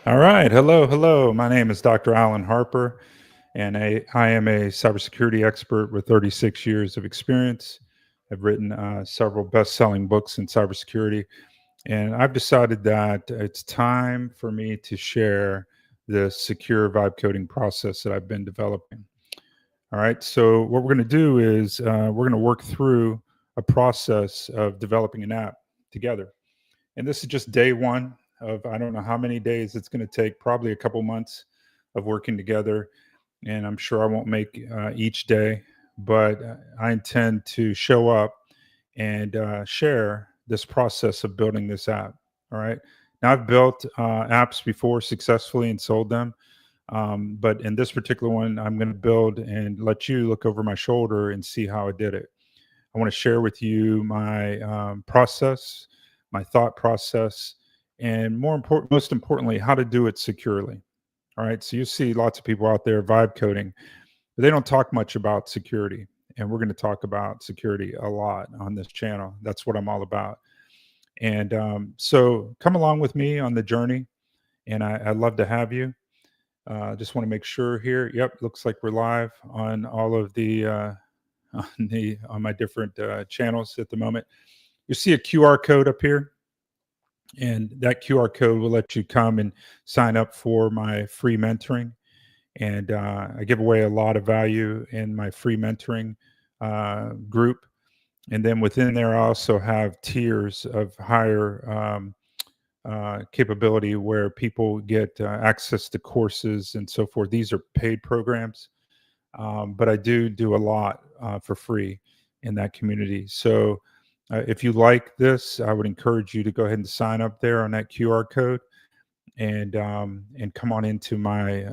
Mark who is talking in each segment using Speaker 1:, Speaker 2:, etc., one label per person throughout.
Speaker 1: All right. Hello. Hello. My name is Dr. Alan Harper, and I am a cybersecurity expert with 36 years of experience. I've written several best selling books in cybersecurity, and I've decided that it's time for me to share the secure vibe coding process that I've been developing. All right. So, what we're going to do is we're going to work through a process of developing an app together. And this is just day one of I don't know how many days it's going to take, probably a couple months of working together. And I'm sure I won't make each day, but I intend to show up and share this process of building this app. All right. Now, I've built apps before successfully and sold them. But in this particular one, I'm going to build and let you look over my shoulder and see how I did it. I want to share with you my process, my thought process, and most importantly, how to do it securely. All right. So you see lots of people out there vibe coding, but they don't talk much about security. And we're going to talk about security a lot on this channel. That's what I'm all about. And so come along with me on the journey. And I'd love to have you. Just want to make sure here. Yep, looks like we're live on all of the on my different channels at the moment. You see a QR code up here, and that QR code will let you come and sign up for my free mentoring. And I give away a lot of value in my free mentoring group. And then within there, I also have tiers of higher capability where people get access to courses and so forth. These are paid programs, but I do a lot for free in that community. So if you like this, I would encourage you to go ahead and sign up there on that QR code and come on into my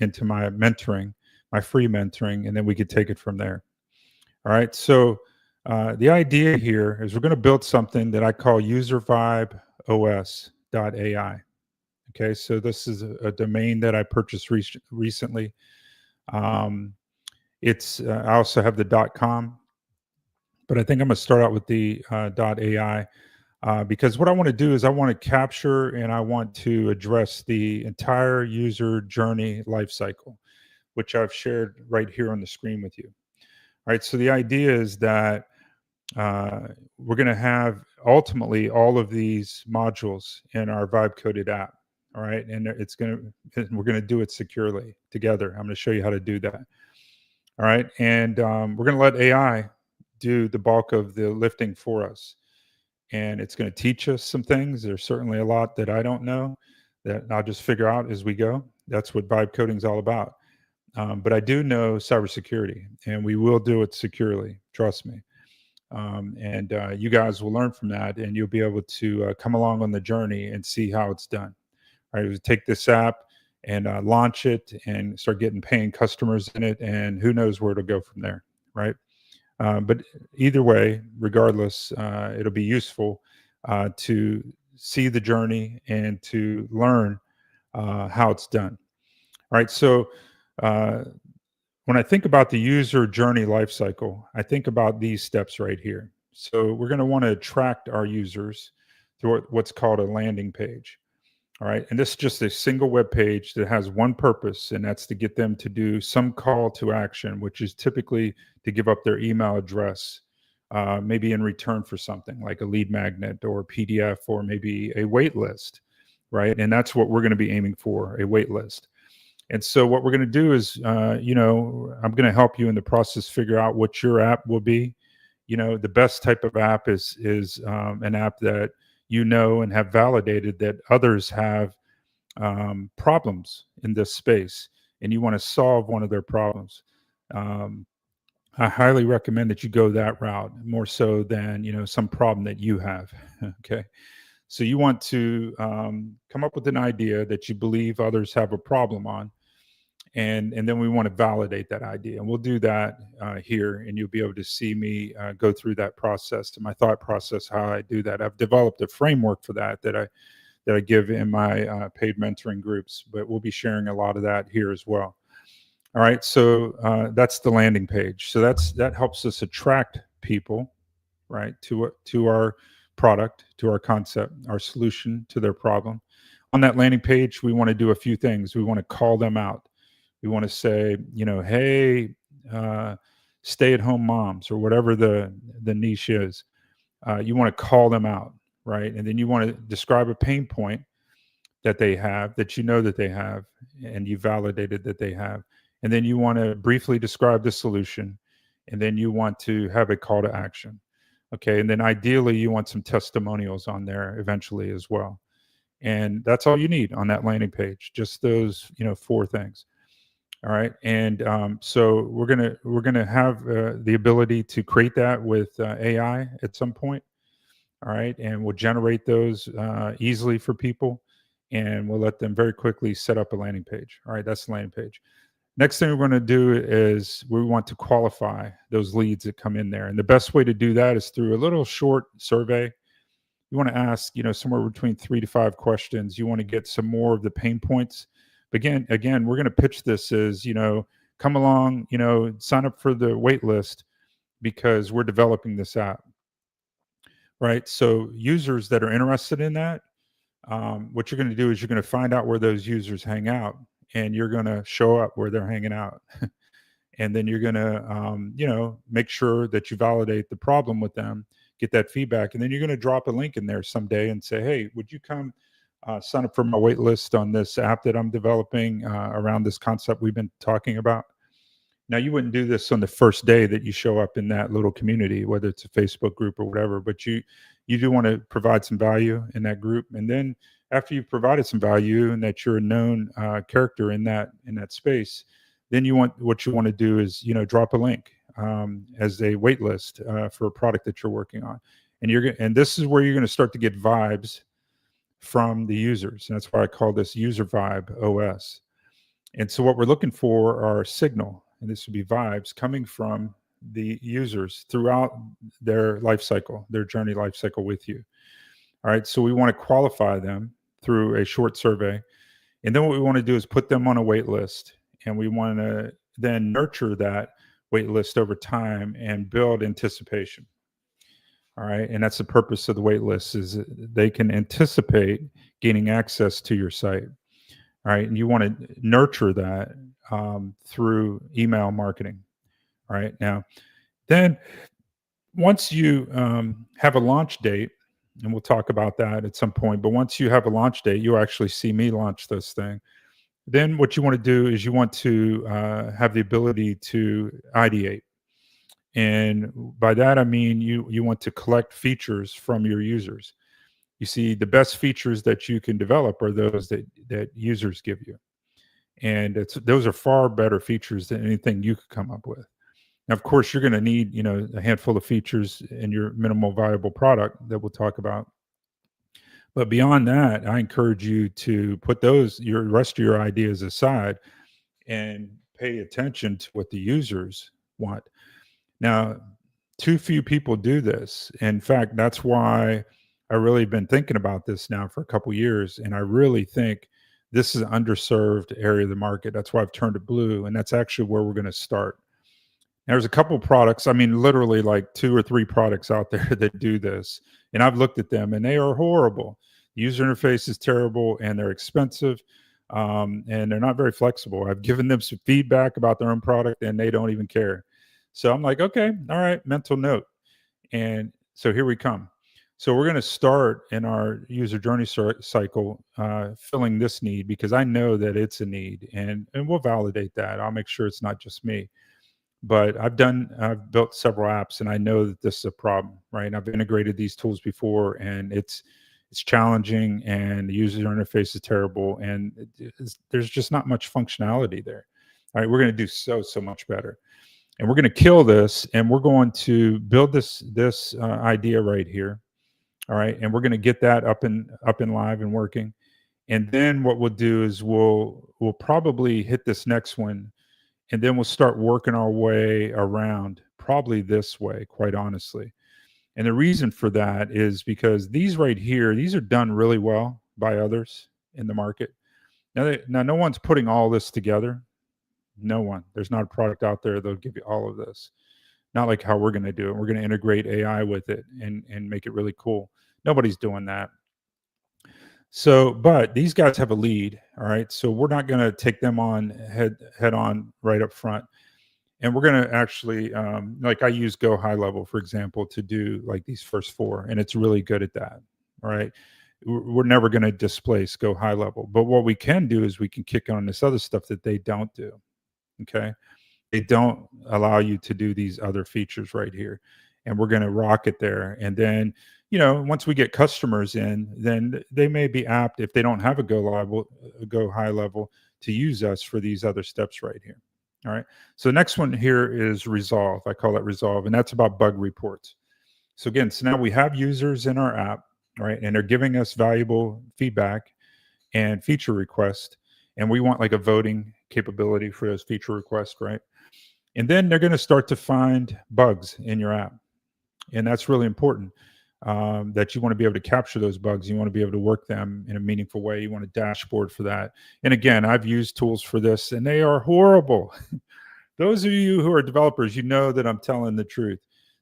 Speaker 1: mentoring, my free mentoring, and then we could take it from there. All right. So the idea here is we're going to build something that I call uservibeos.ai. Okay. So this is a domain that I purchased recently. Um, it's I also have the .com, but I think I'm going to start out with the .ai because what I want to do is I want to capture and I want to address the entire user journey lifecycle, which I've shared right here on the screen with you. All right. So the idea is that we're going to have ultimately all of these modules in our vibe coded app. All right. And we're going to do it securely together. I'm going to show you how to do that. All right. And we're going to let AI do the bulk of the lifting for us. And it's going to teach us some things. There's certainly a lot that I don't know that I'll just figure out as we go. That's what vibe coding is all about. But I do know cybersecurity, and we will do it securely. Trust me. And you guys will learn from that, and you'll be able to come along on the journey and see how it's done. All right, we take this app and launch it and start getting paying customers in it, and who knows where it'll go from there, right? But either way, regardless, it'll be useful to see the journey and to learn how it's done. All right, so uh, when I think about the user journey lifecycle, I think about these steps right here. So we're going to want to attract our users through what's called a landing page. All right. And this is just a single web page that has one purpose, and that's to get them to do some call to action, which is typically to give up their email address, maybe in return for something like a lead magnet or a PDF or maybe a wait list. Right. And that's what we're going to be aiming for, a wait list. And so what we're going to do is, I'm going to help you in the process figure out what your app will be. The best type of app is an app that and have validated that others have problems in this space, and you want to solve one of their problems. Um, I highly recommend that you go that route more so than some problem that you have. Okay, so you want to come up with an idea that you believe others have a problem on, and then we want to validate that idea, and we'll do that here, and you'll be able to see me go through that process and my thought process, how I do that. I've developed a framework for that I give in my paid mentoring groups, but we'll be sharing a lot of that here as well. All right, so that's the landing page. So that helps us attract people, right, to our product, to our concept, our solution to their problem. on that landing page, we want to do a few things. We want to call them out. We want to say, hey, stay-at-home moms, or whatever the niche is. You want to call them out, right? And then you want to describe a pain point that they have, that that they have, and you validated that they have. And then you want to briefly describe the solution, and then you want to have a call to action. Okay. And then ideally, you want some testimonials on there eventually as well. And that's all you need on that landing page, just those 4 things. All right. And so we're gonna have the ability to create that with AI at some point. All right. And we'll generate those easily for people, and we'll let them very quickly set up a landing page. All right. That's the landing page. Next thing we're going to do is we want to qualify those leads that come in there. And the best way to do that is through a little short survey. You want to ask, somewhere between 3 to 5 questions. You want to get some more of the pain points. But again, we're going to pitch this as, come along, sign up for the wait list, because we're developing this app. Right. So users that are interested in that, what you're going to do is you're going to find out where those users hang out, and you're going to show up where they're hanging out. And then you're going to, make sure that you validate the problem with them, get that feedback. And then you're going to drop a link in there someday and say, hey, would you come sign up for my wait list on this app that I'm developing around this concept we've been talking about? Now, you wouldn't do this on the first day that you show up in that little community, whether it's a Facebook group or whatever, but you do want to provide some value in that group. And then after you've provided some value and that you're a known character in that space, then what you want to do is, drop a link as a wait list for a product that you're working on. And this is where you're going to start to get vibes from the users. And that's why I call this User Vibe OS. And so what we're looking for are signal, and this would be vibes coming from the users throughout their life cycle, their journey life cycle with you. All right. So we want to qualify them through a short survey. And then what we want to do is put them on a wait list. And we want to then nurture that wait list over time and build anticipation. All right. And that's the purpose of the wait list, is they can anticipate gaining access to your site. All right. And you want to nurture that through email marketing. All right. Now, then once you have a launch date, and we'll talk about that at some point, but once you have a launch date, you'll actually see me launch this thing. Then what you want to do is you want to have the ability to ideate. And by that, I mean, you want to collect features from your users. You see, the best features that you can develop are those that users give you. And those are far better features than anything you could come up with. Now, of course, you're going to need, a handful of features in your minimal viable product that we'll talk about. But beyond that, I encourage you to put your rest of your ideas aside and pay attention to what the users want. Now, too few people do this. In fact, that's why I really been thinking about this now for a couple of years. And I really think this is an underserved area of the market. That's why I've turned it blue. And that's actually where we're going to start. There's a couple of products, I mean, literally like 2 or 3 products out there that do this. And I've looked at them and they are horrible. The user interface is terrible and they're expensive, and they're not very flexible. I've given them some feedback about their own product and they don't even care. So I'm like, okay, all right, mental note. And so here we come. So we're going to start in our user journey cycle filling this need, because I know that it's a need, and we'll validate that. I'll make sure it's not just me. But I've built several apps, and I know that this is a problem, right? And I've integrated these tools before, and it's challenging, and the user interface is terrible, and there's just not much functionality there. All right, we're going to do so much better, and we're going to kill this, and we're going to build this idea right here. All right, and we're going to get that up and live and working, and then what we'll do is we'll probably hit this next one. And then we'll start working our way around, probably this way, quite honestly. And the reason for that is because these right here, these are done really well by others in the market. Now, no one's putting all this together. No one. There's not a product out there that'll give you all of this. Not like how we're going to do it. We're going to integrate AI with it and make it really cool. Nobody's doing that. So, but these guys have a lead, all right? So we're not going to take them on head on right up front. And we're going to actually, like I use Go High Level, for example, to do like these first four, and it's really good at that. All right. We're never going to displace Go High Level. But what we can do is we can kick on this other stuff that they don't do. Okay. They don't allow you to do these other features right here. And we're going to rock it there. And then, once we get customers in, then they may be apt, if they don't have a Go High Level, to use us for these other steps right here. All right. So the next one here is Resolve. I call it Resolve, and that's about bug reports. So again, so now we have users in our app, right, and they're giving us valuable feedback and feature requests, and we want like a voting capability for those feature requests, right? And then they're going to start to find bugs in your app, and that's really important. That you want to be able to capture those bugs. You want to be able to work them in a meaningful way. You want a dashboard for that. And again, I've used tools for this, and they are horrible. Those of you who are developers, you know that I'm telling the truth,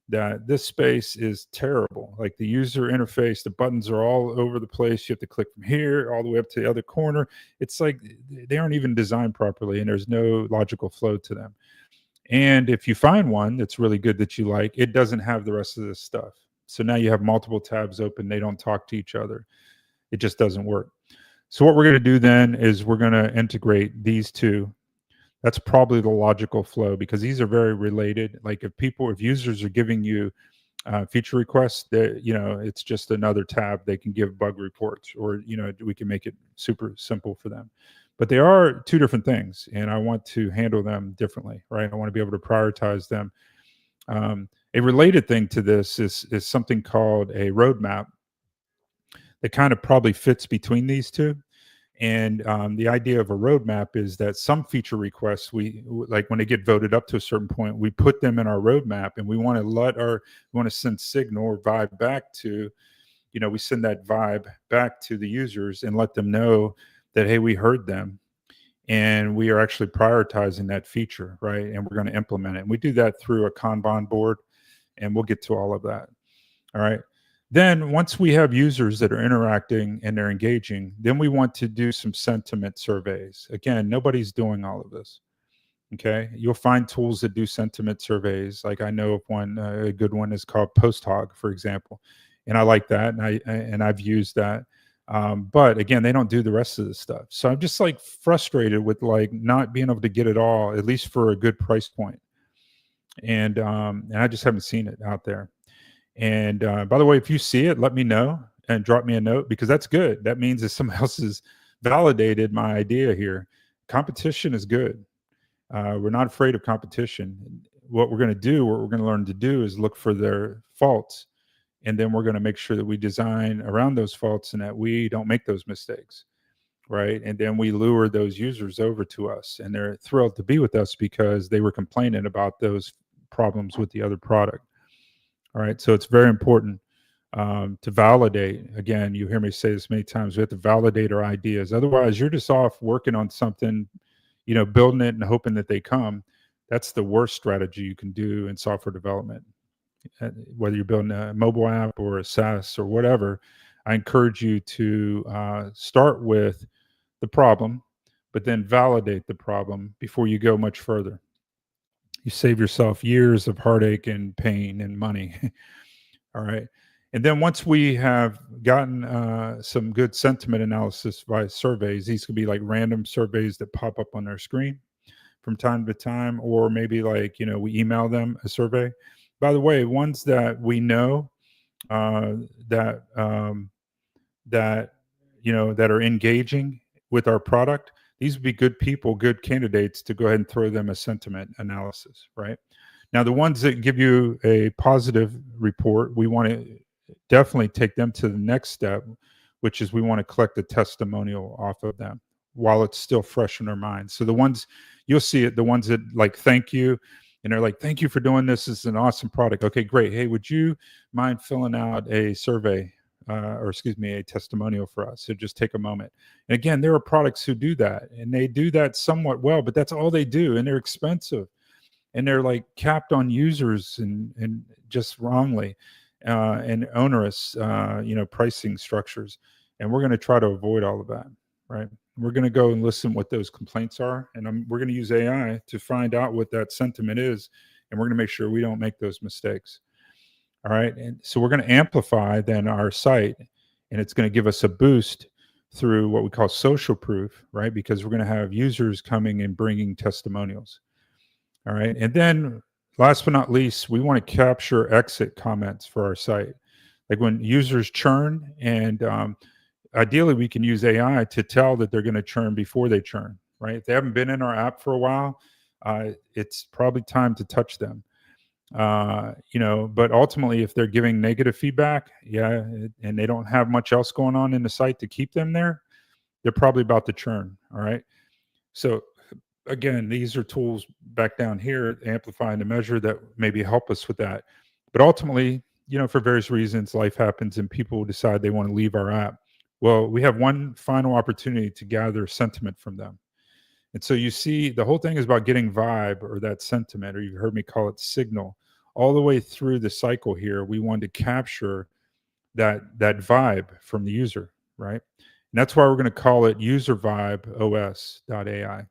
Speaker 1: that this space is terrible. Like the user interface, the buttons are all over the place. You have to click from here all the way up to the other corner. It's like they aren't even designed properly, and there's no logical flow to them. And if you find one that's really good that you like, it doesn't have the rest of this stuff. So now you have multiple tabs open. They don't talk to each other. It just doesn't work. So what we're going to do then is we're going to integrate these two. That's probably the logical flow, because these are very related. Like if users are giving you feature requests, that it's just another tab. They can give bug reports, or we can make it super simple for them. But they are two different things, and I want to handle them differently, right? I want to be able to prioritize them. A related thing to this is something called a roadmap that kind of probably fits between these two. And the idea of a roadmap is that some feature requests, like when they get voted up to a certain point, we put them in our roadmap, and we want to send signal or vibe back to, we send that vibe back to the users and let them know that, hey, we heard them, and we are actually prioritizing that feature, right? And we're going to implement it. And we do that through a Kanban board, and we'll get to all of that. All right. Then once we have users that are interacting and they're engaging, then we want to do some sentiment surveys. Again, nobody's doing all of this. Okay. You'll find tools that do sentiment surveys. Like I know of one, a good one is called PostHog, for example. And I like that. And I've used that. But again, they don't do the rest of the stuff. So I'm just like frustrated with like not being able to get it all, at least for a good price point. And I just haven't seen it out there. And by the way, if you see it, let me know and drop me a note, because that's good. That means that someone else has validated my idea here. Competition is good. We're not afraid of competition. What we're going to learn to do is look for their faults. And then we're going to make sure that we design around those faults and that we don't make those mistakes. Right. And then we lure those users over to us, and they're thrilled to be with us because they were complaining about those problems with the other product. All right. So it's very important to validate. Again, you hear me say this many times. We have to validate our ideas. Otherwise, you're just off working on something, building it and hoping that they come. That's the worst strategy you can do in software development. Whether you're building a mobile app or a SaaS or whatever, I encourage you to start with the problem, but then validate the problem before you go much further. You save yourself years of heartache and pain and money. All right. And then once we have gotten some good sentiment analysis by surveys, these could be like random surveys that pop up on their screen from time to time, or maybe like, we email them a survey. By the way, ones that we know that are engaging with our product, these would be good people, good candidates to go ahead and throw them a sentiment analysis, right? Now, the ones that give you a positive report, we want to definitely take them to the next step, which is we want to collect a testimonial off of them while it's still fresh in their minds. So the ones, you'll see it, the ones that like, thank you, and they're like, thank you for doing this. This is an awesome product. Okay, great. Hey, would you mind filling out a survey? A testimonial for us. So just take a moment. And again, there are products who do that, and they do that somewhat well, but that's all they do, and they're expensive, and they're like capped on users and just wrongly, and onerous, pricing structures. And we're going to try to avoid all of that, right? We're going to go and listen what those complaints are, and we're going to use AI to find out what that sentiment is, and we're going to make sure we don't make those mistakes. All right. And so we're going to amplify then our site, and it's going to give us a boost through what we call social proof, right? Because we're going to have users coming and bringing testimonials. All right. And then last but not least, we want to capture exit comments for our site. Like when users churn, and ideally we can use AI to tell that they're going to churn before they churn, right? If they haven't been in our app for a while, it's probably time to touch them. But ultimately, if they're giving negative feedback, and they don't have much else going on in the site to keep them there, they're probably about to churn. All right. So again, these are tools back down here, amplifying the measure, that maybe help us with that. But ultimately, for various reasons, life happens and people decide they want to leave our app. Well, we have one final opportunity to gather sentiment from them. And so you see, the whole thing is about getting vibe, or that sentiment, or you've heard me call it signal, all the way through the cycle here. We want to capture that vibe from the user, right? And that's why we're going to call it User Vibe OS.ai.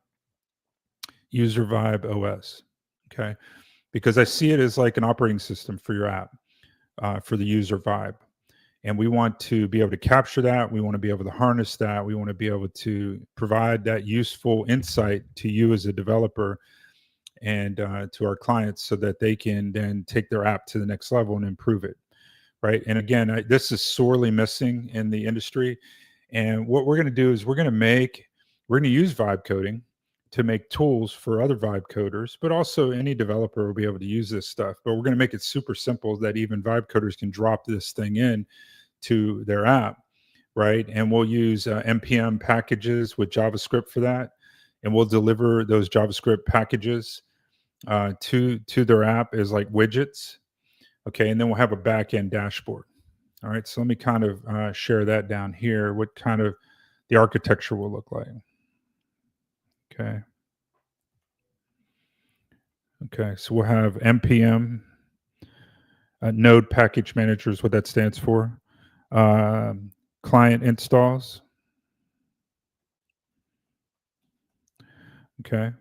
Speaker 1: User Vibe OS. Okay. Because I see it as like an operating system for your app, for the user vibe. And we want to be able to capture that. We want to be able to harness that. We want to be able to provide that useful insight to you as a developer, and to our clients, so that they can then take their app to the next level and improve it. Right. And again, this is sorely missing in the industry. And what we're going to do is we're going to use vibe coding to make tools for other vibe coders, but also any developer will be able to use this stuff. But we're going to make it super simple that even vibe coders can drop this thing in to their app, right? And we'll use npm packages with JavaScript for that, and we'll deliver those JavaScript packages to their app as like widgets. Okay, and then we'll have a back-end dashboard. All right, so let me kind of share that down here, what kind of the architecture will look like. Okay, so we'll have npm node package manager is what that stands for. Client installs. Okay.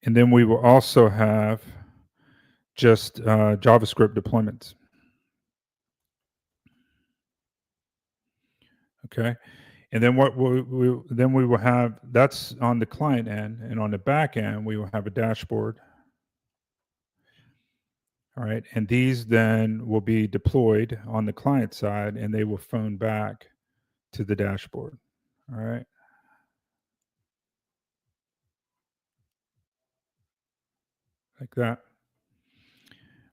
Speaker 1: And then we will also have just JavaScript deployments. Okay. And then what we will have, that's on the client end, and on the back end, we will have a dashboard. All right. And these then will be deployed on the client side, and they will phone back to the dashboard. All right. Like that.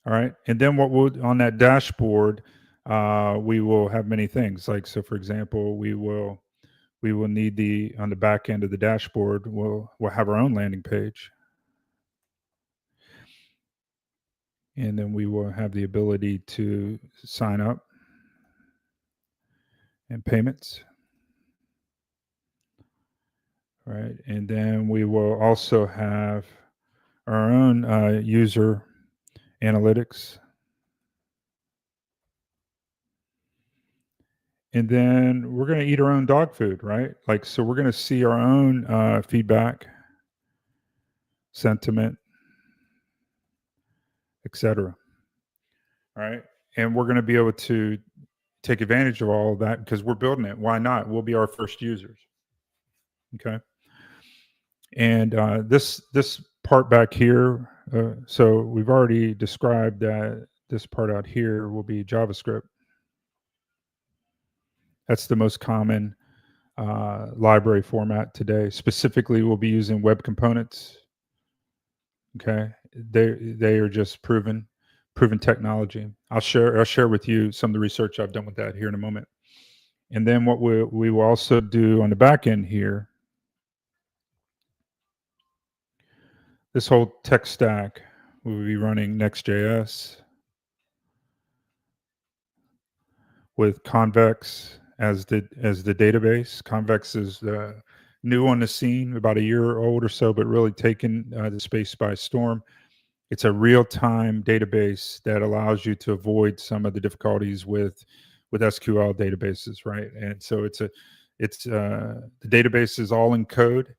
Speaker 1: All right. And then what we'll, on that dashboard, we will have many things. Like, so for example, we will need on the back end of the dashboard, we'll have our own landing page. And then we will have the ability to sign up and payments. All right. And then we will also have our own user analytics. And then we're going to eat our own dog food, right? Like, so we're going to see our own feedback, sentiment, etc. All right. And we're going to be able to take advantage of all of that because we're building it. Why not? We'll be our first users. Okay. And this part back here, so we've already described that this part out here will be JavaScript. That's the most common library format today. Specifically, we'll be using web components. Okay, they are just proven technology. I'll share with you some of the research I've done with that here in a moment. And then what we will also do on the back end here, this whole tech stack will be running Next.js with Convex as the database. Convex is new on the scene, about a year old or so, but really taken the space by storm. It's a real-time database that allows you to avoid some of the difficulties with with SQL databases, right? And so the database is all in code,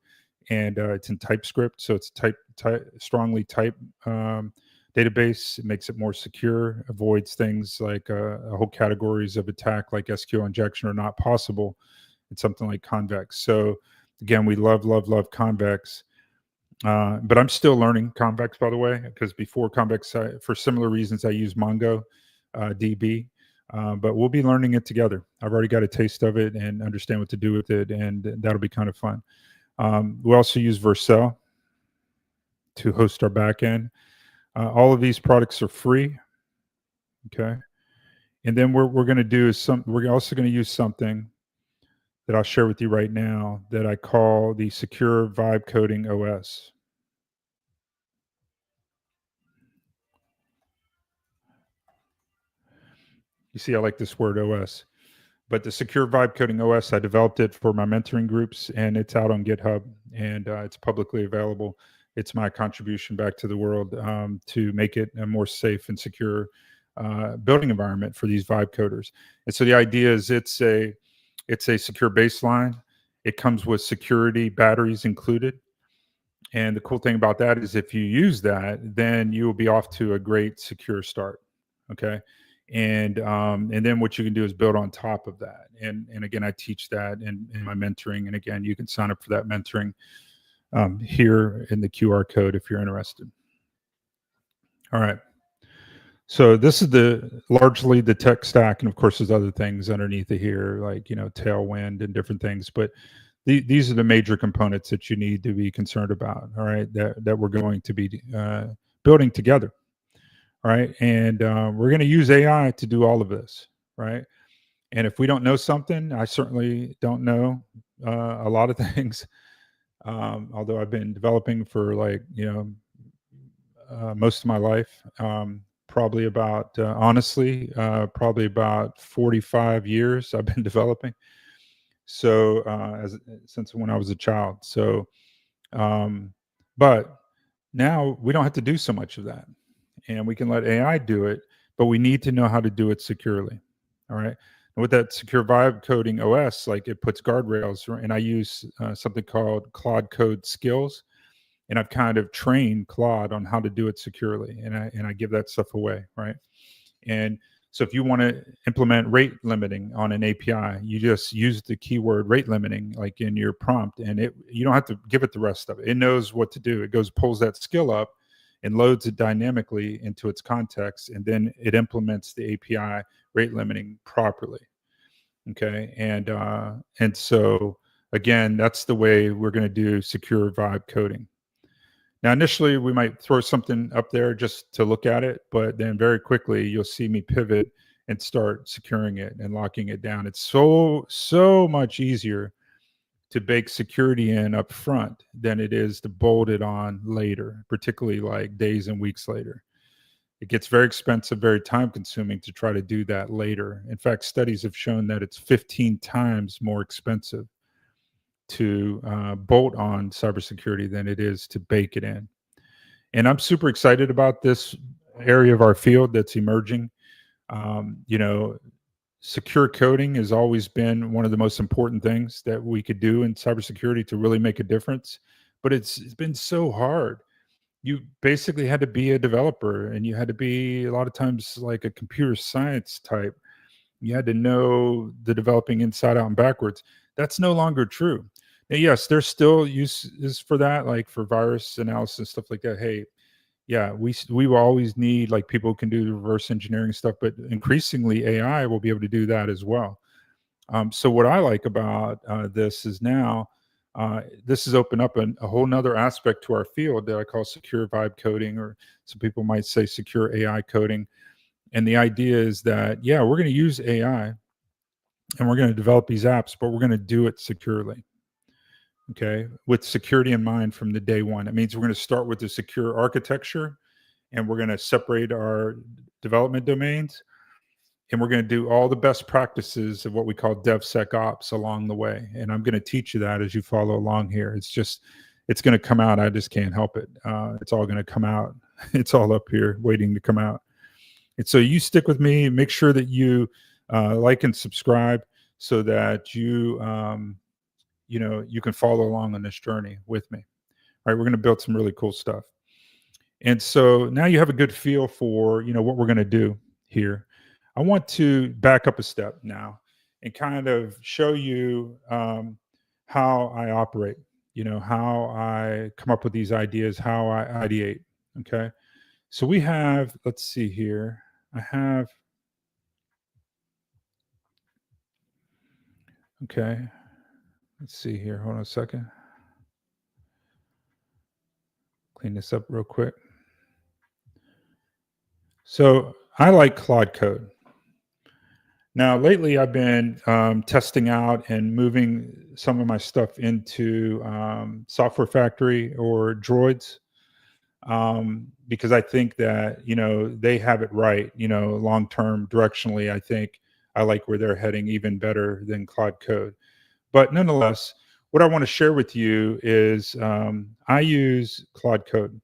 Speaker 1: and it's in TypeScript, so it's strongly type database. It makes it more secure, avoids things like a whole categories of attack like SQL injection are not possible. It's something like Convex. So again, we love Convex. But I'm still learning Convex, by the way, because before Convex, for similar reasons, I use Mongo DB. But we'll be learning it together. I've already got a taste of it and understand what to do with it, and that'll be kind of fun. We also use Vercel to host our backend. All of these products are free. Okay. And then we're going to do is we're also going to use something that I'll share with you right now that I call the Secure Vibe Coding OS. You see, I like this word OS. But the Secure Vibe Coding OS, I developed it for my mentoring groups, and it's out on GitHub, and it's publicly available. It's my contribution back to the world to make it a more safe and secure building environment for these vibe coders. And so the idea is it's a secure baseline. It comes with security batteries included. And the cool thing about that is if you use that, then you will be off to a great secure start. Okay. And then what you can do is build on top of that. And again, I teach that in my mentoring. And again, you can sign up for that mentoring here in the QR code if you're interested. All right. So this is largely the tech stack, and of course, there's other things underneath it here, like Tailwind and different things. But these are the major components that you need to be concerned about. All right, that we're going to be building together. All right, and we're going to use AI to do all of this. Right, and if we don't know something, I certainly don't know a lot of things. Although I've been developing for most of my life. Probably about probably about 45 years I've been developing. So since when I was a child. So, but now we don't have to do so much of that, and we can let AI do it. But we need to know how to do it securely. All right. And with that Secure Vibe Coding OS, like it puts guardrails, and I use something called Claude Code Skills. And I've kind of trained Claude on how to do it securely, and I give that stuff away, right? And so if you want to implement rate limiting on an API, you just use the keyword rate limiting like in your prompt, and you don't have to give it the rest of it. It knows what to do. It pulls that skill up and loads it dynamically into its context, and then it implements the API rate limiting properly. Okay, and so again, that's the way we're going to do secure vibe coding. Now, initially, we might throw something up there just to look at it, but then very quickly, you'll see me pivot and start securing it and locking it down. It's so much easier to bake security in up front than it is to bolt it on later, particularly like days and weeks later. It gets very expensive, very time consuming to try to do that later. In fact, studies have shown that it's 15 times more expensive to bolt on cybersecurity than it is to bake it in. And I'm super excited about this area of our field that's emerging. Secure coding has always been one of the most important things that we could do in cybersecurity to really make a difference. But it's been so hard. You basically had to be a developer, and you had to be a lot of times like a computer science type. You had to know the developing inside out and backwards. That's no longer true. Now, yes, there's still uses for that, like for virus analysis, stuff like that. Hey, yeah, we will always need like people who can do the reverse engineering stuff, but increasingly AI will be able to do that as well. So what I like about this is now this has opened up a whole nother aspect to our field that I call secure vibe coding, or some people might say secure AI coding. And the idea is that, yeah, we're going to use AI and we're going to develop these apps, but we're going to do it securely. Okay, with security in mind from the day one. It means we're going to start with the secure architecture, and we're going to separate our development domains, and we're going to do all the best practices of what we call DevSecOps along the way. And I'm going to teach you that as you follow along here. It's going to come out. I just can't help it. It's all going to come out. It's all up here waiting to come out. And so you stick with me, make sure that you like and subscribe so that you you can follow along on this journey with me. All right, we're going to build some really cool stuff. And so now you have a good feel for what we're going to do here. I want to back up a step now and kind of show you how I operate. How I come up with these ideas, how I ideate. Okay, so we have. Let's see here. I have. Okay, let's see here. Hold on a second. Clean this up real quick. So I like Claude Code. Now, lately, I've been testing out and moving some of my stuff into Software Factory or Droids because I think that they have it right. Long term, directionally, I think I like where they're heading even better than Claude Code. But nonetheless, what I want to share with you is I use Claude Code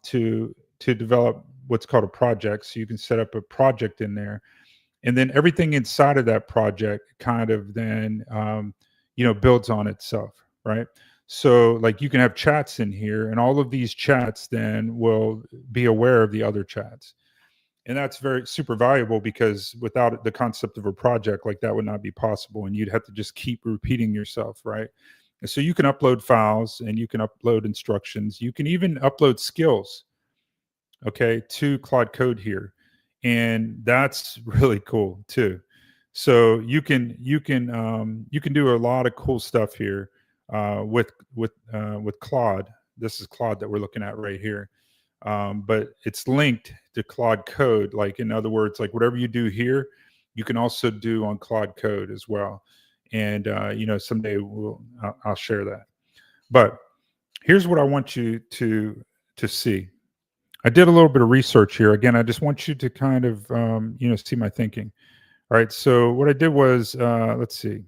Speaker 1: to develop what's called a project. So you can set up a project in there, and then everything inside of that project kind of then builds on itself, right? So like you can have chats in here, and all of these chats then will be aware of the other chats. And that's very super valuable because without the concept of a project, like that would not be possible. And you'd have to just keep repeating yourself, right? And so you can upload files and you can upload instructions. You can even upload skills, okay, to Claude Code here. And that's really cool too. So you can do a lot of cool stuff here with Claude. This is Claude that we're looking at right here. But it's linked to Claude Code. Like, in other words, like whatever you do here, you can also do on Claude Code as well. And someday I'll share that. But here's what I want you to see. I did a little bit of research here. Again, I just want you to kind of see my thinking. All right. So what I did was let's see.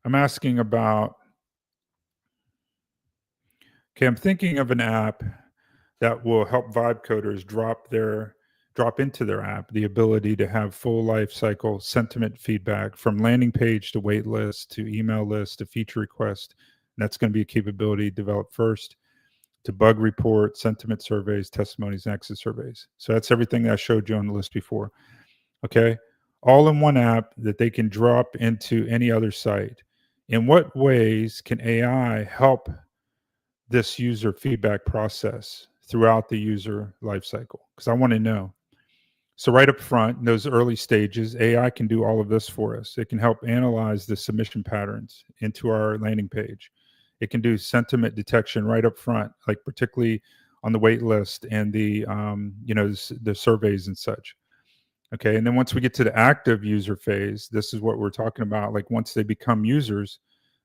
Speaker 1: I'm asking about. Okay, I'm thinking of an app that will help vibe coders drop into their app the ability to have full life cycle sentiment feedback from landing page to wait list to email list to feature request. And that's going to be a capability developed first to bug report, sentiment surveys, testimonies, and exit surveys. So that's everything that I showed you on the list before. Okay, all in one app that they can drop into any other site. In what ways can AI help this user feedback process throughout the user lifecycle? Because I want to know. So right up front, in those early stages, AI can do all of this for us. It can help analyze the submission patterns into our landing page. It can do sentiment detection right up front, like particularly on the wait list and the the surveys and such. Okay, and then once we get to the active user phase, this is what we're talking about. Like once they become users,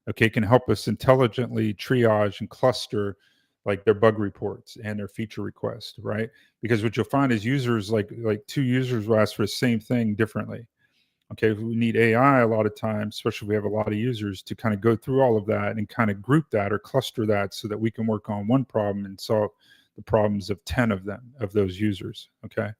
Speaker 1: okay, can help us intelligently triage and cluster like their bug reports and their feature requests, right? Because what you'll find is users like two users will ask for the same thing differently. Okay, we need AI a lot of times, especially if we have a lot of users, to kind of go through all of that and kind of group that or cluster that so that we can work on one problem and solve the problems of 10 of them, of those users. Okay.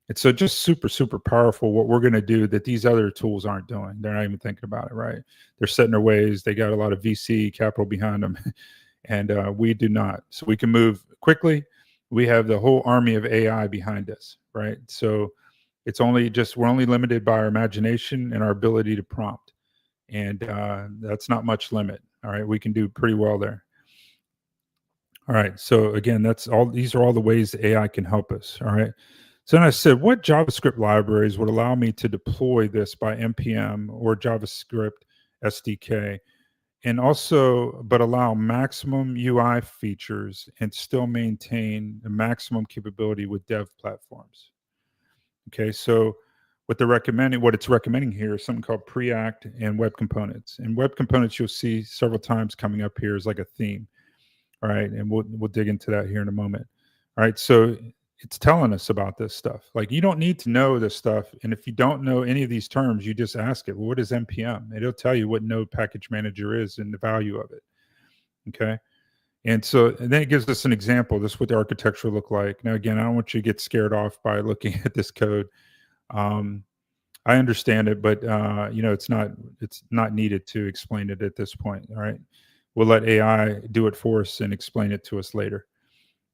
Speaker 1: And so just super, super powerful what we're going to do that these other tools aren't doing. They're not even thinking about it, right? They're set in their ways. They got a lot of VC capital behind them, and we do not. So we can move quickly. We have the whole army of AI behind us, right? So it's we're only limited by our imagination and our ability to prompt. And that's not much limit. All right. We can do pretty well there. All right. So again, these are all the ways AI can help us. All right. So then I said, what JavaScript libraries would allow me to deploy this by NPM or JavaScript SDK, and also, but allow maximum UI features and still maintain the maximum capability with dev platforms? Okay, so what it's recommending here is something called Preact and Web Components. And Web Components you'll see several times coming up here as like a theme. All right, and we'll dig into that here in a moment. All right, so it's telling us about this stuff. Like you don't need to know this stuff, and if you don't know any of these terms, you just ask it. Well, what is NPM? It'll tell you what Node Package Manager is and the value of it. Okay, and then it gives us an example. This is what the architecture look like. Now, again, I don't want you to get scared off by looking at this code. I understand it, but it's not needed to explain it at this point. All right, we'll let AI do it for us and explain it to us later.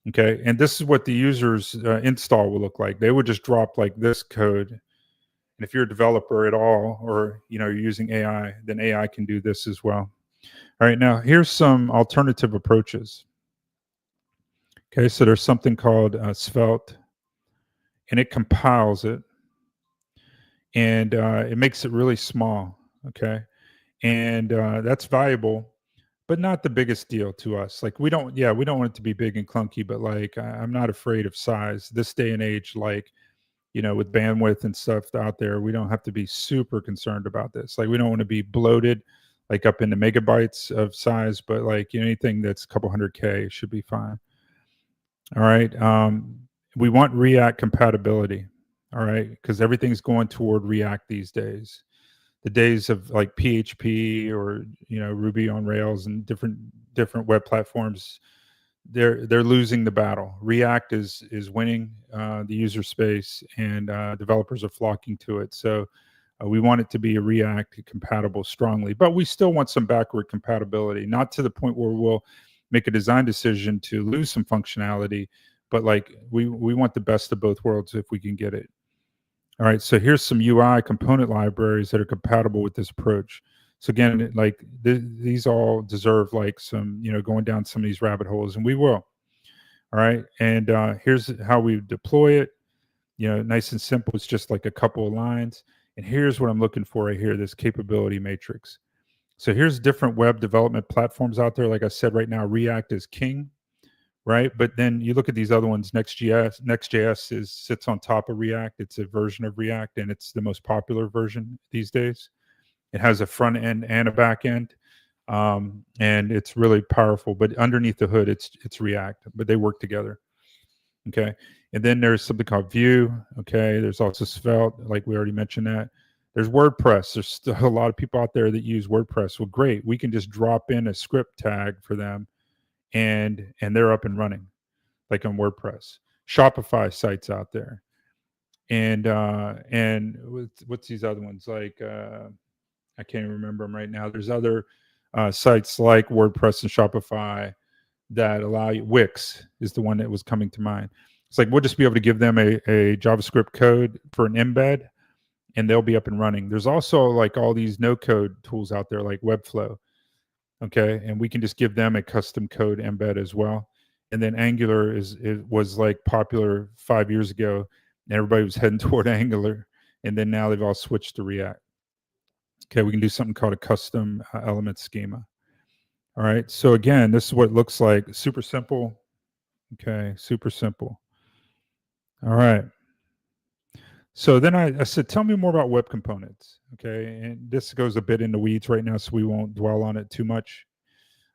Speaker 1: Okay, and this is what the user's install will look like. They would just drop like this code, and if you're a developer at all, or you're using AI, then AI can do this as well. All right, now here's some alternative approaches. Okay, so there's something called Svelte, and it compiles it, and it makes it really small. Okay, and that's valuable, but not the biggest deal to us. Like we don't want it to be big and clunky, but like I'm not afraid of size. This day and age, like with bandwidth and stuff out there, we don't have to be super concerned about this. Like we don't want to be bloated, like up into megabytes of size, but like anything that's a couple hundred K should be fine. All right. We want React compatibility. All right, because everything's going toward React these days. The days of like PHP or Ruby on Rails and different web platforms, they're losing the battle. React is winning the user space, and developers are flocking to it. So we want it to be a React compatible strongly, but we still want some backward compatibility, not to the point where we'll make a design decision to lose some functionality, but like we want the best of both worlds if we can get it. All right, so here's some UI component libraries that are compatible with this approach. So again, like these all deserve like some, going down some of these rabbit holes, and we will. All right, and here's how we deploy it. Nice and simple. It's just like a couple of lines. And here's what I'm looking for right here: this capability matrix. So here's different web development platforms out there. Like I said, right now React is king, right? But then you look at these other ones. Next.js sits on top of React. It's a version of React, and it's the most popular version these days. It has a front end and a back end, and it's really powerful. But underneath the hood, it's React, but they work together. Okay, and then there's something called Vue. Okay, there's also Svelte, like we already mentioned that. There's WordPress. There's still a lot of people out there that use WordPress. Well, great. We can just drop in a script tag for them, and they're up and running, like on WordPress. Shopify sites out there, and what's these other ones like? I can't even remember them right now. There's other sites like WordPress and Shopify that allow you. Wix is the one that was coming to mind. It's like we'll just be able to give them a JavaScript code for an embed, and they'll be up and running. There's also like all these no code tools out there like Webflow. Okay, and we can just give them a custom code embed as well. And then Angular was like popular 5 years ago, and everybody was heading toward Angular, and then now they've all switched to React. Okay, we can do something called a custom element schema. All right, so again, this is what it looks like. Super simple. Okay, super simple. All right. So then I said, tell me more about web components. Okay, and this goes a bit in the weeds right now, so we won't dwell on it too much.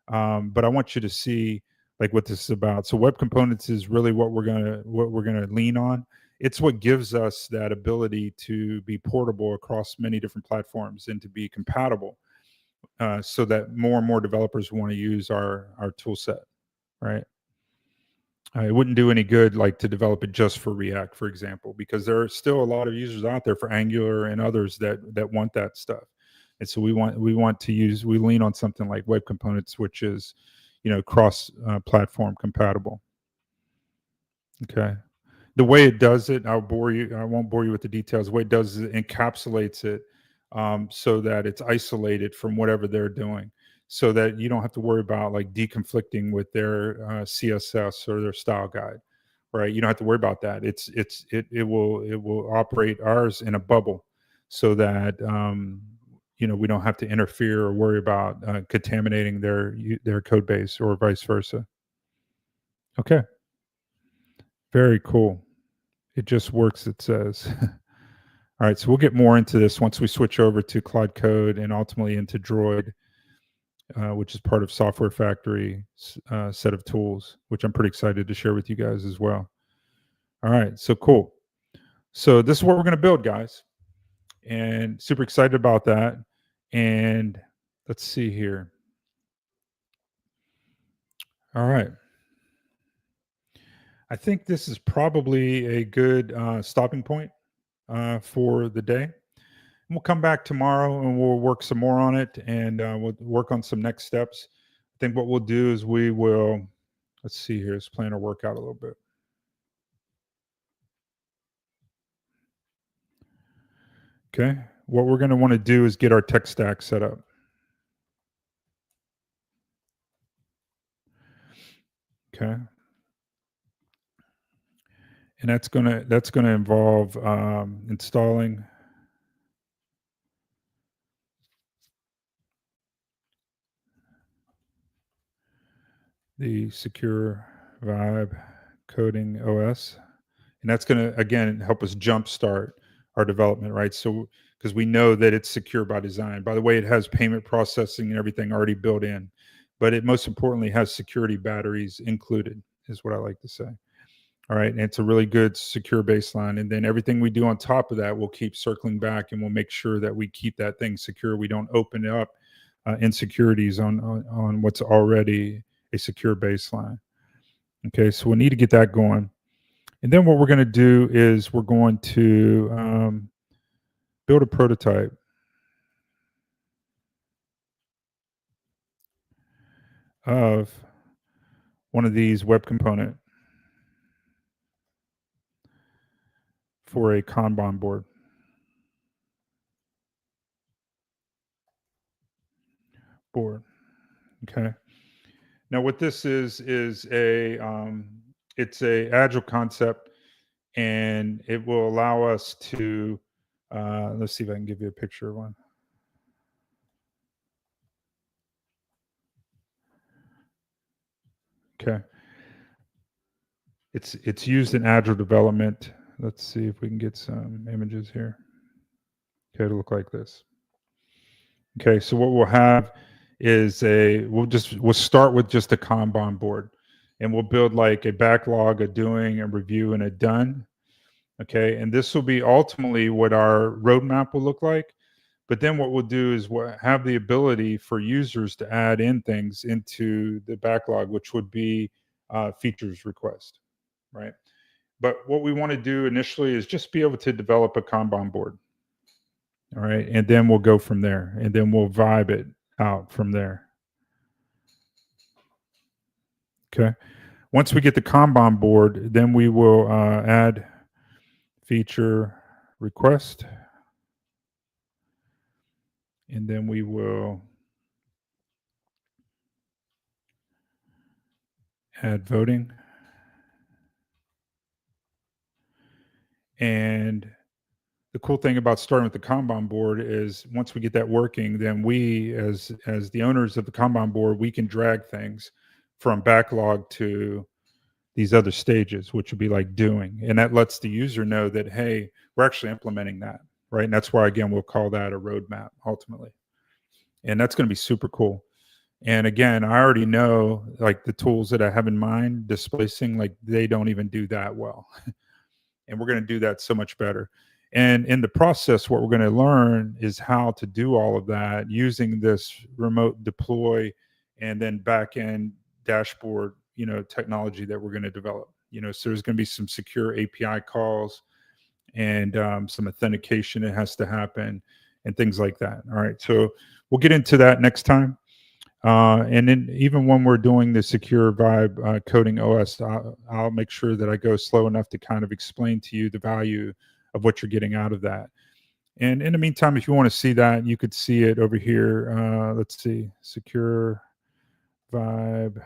Speaker 1: But I want you to see like what this is about. So web components is really what we're gonna lean on. It's what gives us that ability to be portable across many different platforms and to be compatible, so that more and more developers want to use our tool set, right? It wouldn't do any good like to develop it just for React, for example, because there are still a lot of users out there for Angular and others that want that stuff. And so we lean on something like web components, which is, cross platform compatible. Okay. The way it does it, I won't bore you with the details. The way it does it encapsulates it, so that it's isolated from whatever they're doing, so that you don't have to worry about like deconflicting with their CSS or their style guide, right? You don't have to worry about that. It will operate ours in a bubble, so that we don't have to interfere or worry about contaminating their code base or vice versa. Okay, very cool. It just works, it says. All right, so we'll get more into this once we switch over to Claude Code and ultimately into Droid, which is part of Software Factory set of tools, which I'm pretty excited to share with you guys as well. All right, so cool. So this is what we're going to build, guys, and super excited about that. And let's see here. All right. I think this is probably a good stopping point for the day. We'll come back tomorrow and we'll work some more on it, and we'll work on some next steps. I think what we'll do is we will, let's see here, let's plan our workout a little bit. Okay. What we're going to want to do is get our tech stack set up. Okay. And that's gonna involve installing the Secure Vibe Coding OS, and that's going to again help us jumpstart our development, right? So because we know that it's secure by design. By the way, it has payment processing and everything already built in, but it most importantly has security batteries included, is what I like to say. All right, and it's a really good secure baseline, and then everything we do on top of that, we'll keep circling back, and we'll make sure that we keep that thing secure. We don't open up insecurities on what's already a secure baseline. Okay, so we need to get that going. And then what we're going to do is we're going to build a prototype of one of these web component for a Kanban board. Okay. Now what this is a it's a agile concept, and it will allow us to let's see if I can give you a picture of one. Okay. It's used in agile development. Let's see if we can get some images here. Okay, it'll look like this. Okay, so what we'll have is we'll start with just a Kanban board, and we'll build like a backlog, a doing, a review, and a done. Okay, and this will be ultimately what our roadmap will look like. But then what we'll do is we'll have the ability for users to add in things into the backlog, which would be features request, right? But what we want to do initially is just be able to develop a Kanban board. All right. And then we'll go from there. And then we'll vibe it out from there. Okay. Once we get the Kanban board, then we will add feature request. And then we will add voting. And the cool thing about starting with the Kanban board is once we get that working, then we as the owners of the Kanban board, we can drag things from backlog to these other stages, which would be like doing. And that lets the user know that, hey, we're actually implementing that, right? And that's why, again, we'll call that a roadmap ultimately. And that's going to be super cool. And again, I already know like the tools that I have in mind displacing, like they don't even do that well. And we're going to do that so much better. And in the process, what we're going to learn is how to do all of that using this remote deploy and then back end dashboard, technology that we're going to develop. So there's going to be some secure API calls and some authentication that has to happen and things like that. All right. So we'll get into that next time. And then even when we're doing the Secure Vibe coding OS, I'll make sure that I go slow enough to kind of explain to you the value of what you're getting out of that. And in the meantime, if you want to see that, you could see it over here. Let's see, Secure Vibe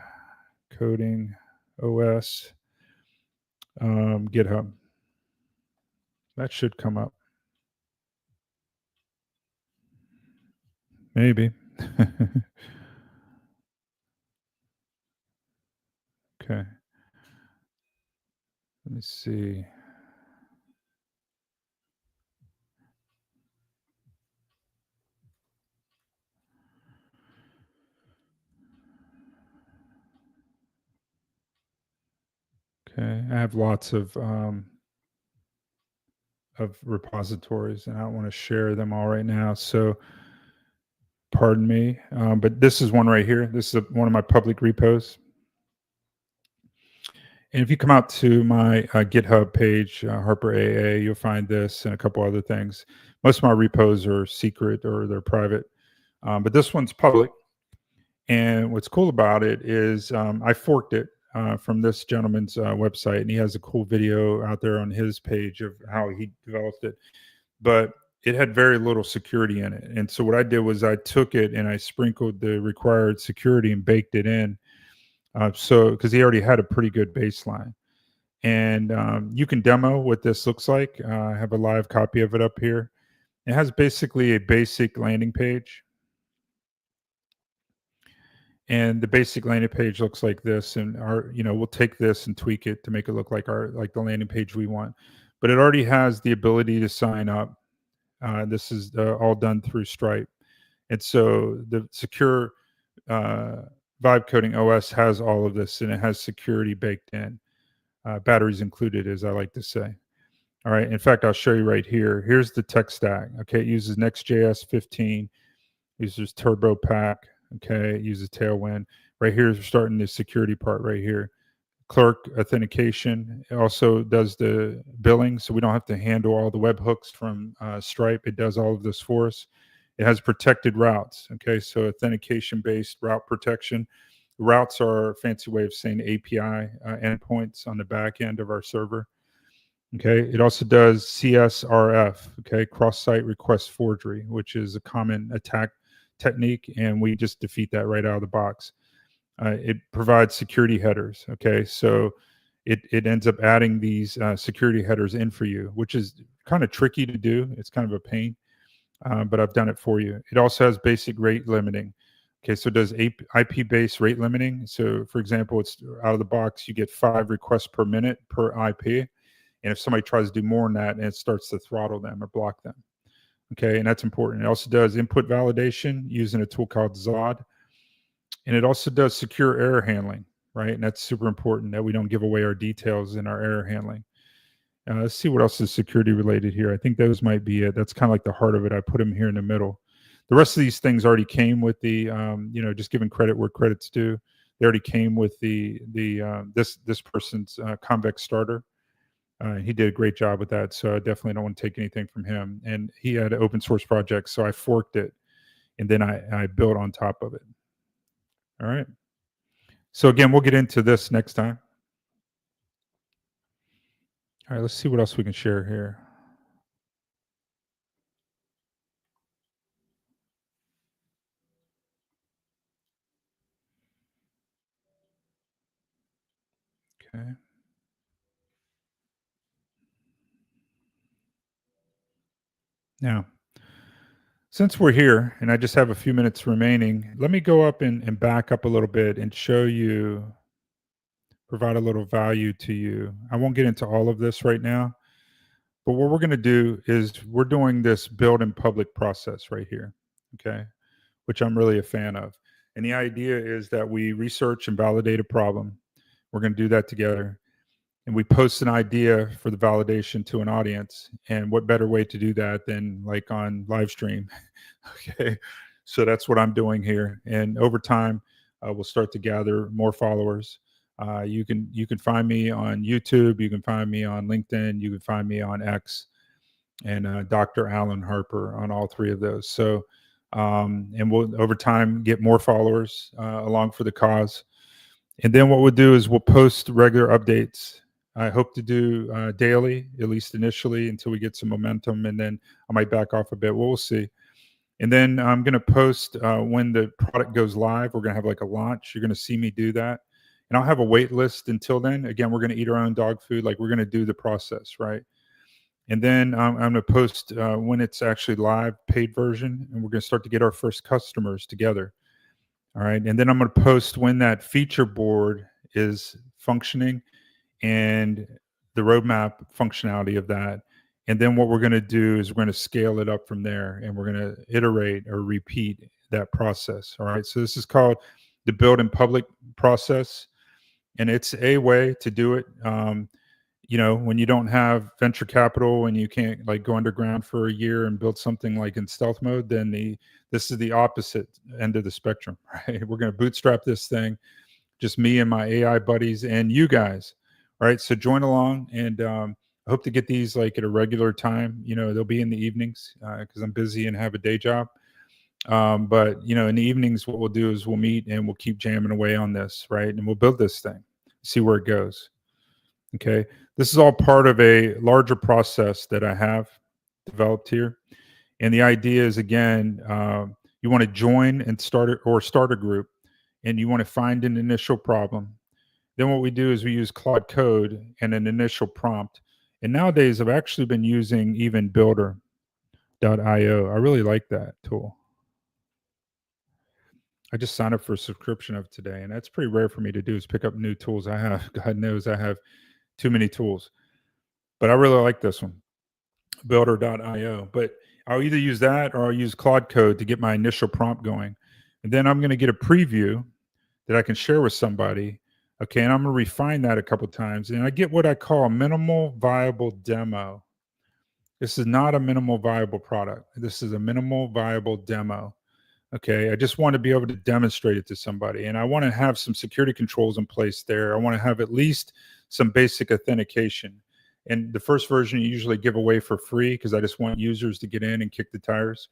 Speaker 1: coding OS, GitHub. That should come up. Maybe. Okay. Let me see. Okay, I have lots of repositories, and I don't want to share them all right now. So, pardon me, but this is one right here. This is one of my public repos, And if you come out to my GitHub page, Harper AA, you'll find this and a couple other things. Most of my repos are secret or they're private, but this one's public. And what's cool about it is I forked it from this gentleman's website, and he has a cool video out there on his page of how he developed it. But it had very little security in it. And so what I did was I took it and I sprinkled the required security and baked it in. So because he already had a pretty good baseline. And you can demo what this looks like. I have a live copy of it up here. It has basically a basic landing page. And the basic landing page looks like this. And we'll take this and tweak it to make it look like the landing page we want. But it already has the ability to sign up. This is all done through Stripe. And so the secure Vibe Coding OS has all of this, and it has security baked in. Batteries included, as I like to say. All right. In fact, I'll show you right here. Here's the tech stack. Okay. It uses Next.js 15, uses TurboPack. Okay. It uses Tailwind. Right here is starting the security part right here. Clerk authentication. It also does the billing, so we don't have to handle all the webhooks from Stripe. It does all of this for us. It has protected routes. Okay. So authentication-based route protection. Routes are a fancy way of saying API endpoints on the back end of our server. Okay. It also does CSRF, okay, cross-site request forgery, which is a common attack technique, and we just defeat that right out of the box. It provides security headers, okay? So it ends up adding these security headers in for you, which is kind of tricky to do. It's kind of a pain, but I've done it for you. It also has basic rate limiting. Okay, so it does IP-based rate limiting. So, for example, it's out of the box, you get 5 requests per minute per IP. And if somebody tries to do more than that, and it starts to throttle them or block them. Okay, and that's important. It also does input validation using a tool called Zod. And it also does secure error handling, right? And that's super important that we don't give away our details in our error handling. Let's see what else is security related here. I think those might be it. That's kind of like the heart of it. I put them here in the middle. The rest of these things already came with the, just giving credit where credit's due. They already came with this person's Convex starter. He did a great job with that, so I definitely don't want to take anything from him. And he had an open source project, so I forked it, and then I built on top of it. All right. So again, we'll get into this next time. All right, let's see what else we can share here. Okay. Now, since we're here and I just have a few minutes remaining, let me go up and back up a little bit and show you, provide a little value to you. I won't get into all of this right now, but what we're going to do is we're doing this build in public process right here, okay, which I'm really a fan of. And the idea is that we research and validate a problem. We're going to do that together. And we post an idea for the validation to an audience. And what better way to do that than like on live stream? Okay. So that's what I'm doing here. And over time, we'll start to gather more followers. You can find me on YouTube. You can find me on LinkedIn. You can find me on X, and Dr. Alan Harper on all 3 of those. So, and we'll over time get more followers along for the cause. And then what we'll do is we'll post regular updates. I hope to do daily, at least initially, until we get some momentum, and then I might back off a bit. We'll see. And then I'm going to post when the product goes live. We're going to have like a launch. You're going to see me do that. And I'll have a wait list until then. Again, we're going to eat our own dog food. Like, we're going to do the process, right? And then I'm going to post when it's actually live, paid version, and we're going to start to get our first customers together. All right. And then I'm going to post when that feature board is functioning and the roadmap functionality of that. And then what we're going to do is we're going to scale it up from there, and we're going to iterate or repeat that process. All right. So this is called the build in public process. And it's a way to do it. When you don't have venture capital and you can't like go underground for a year and build something like in stealth mode, then this is the opposite end of the spectrum, right? We're going to bootstrap this thing, just me and my AI buddies and you guys. right? So join along, and I hope to get these like at a regular time. They'll be in the evenings because I'm busy and have a day job. But in the evenings, what we'll do is we'll meet and we'll keep jamming away on this, right? And we'll build this thing, see where it goes. Okay. This is all part of a larger process that I have developed here. And the idea is, again, you want to join and start a group, and you want to find an initial problem. Then what we do is we use Claude Code and an initial prompt. And nowadays, I've actually been using even Builder.io. I really like that tool. I just signed up for a subscription of today, and that's pretty rare for me to do, is pick up new tools. God knows I have too many tools, but I really like this one, Builder.io. But I'll either use that or I'll use Claude Code to get my initial prompt going. And then I'm going to get a preview that I can share with somebody. Okay. And I'm going to refine that a couple times. And I get what I call a minimal viable demo. This is not a minimal viable product. This is a minimal viable demo. Okay. I just want to be able to demonstrate it to somebody. And I want to have some security controls in place there. I want to have at least some basic authentication. And the first version you usually give away for free because I just want users to get in and kick the tires.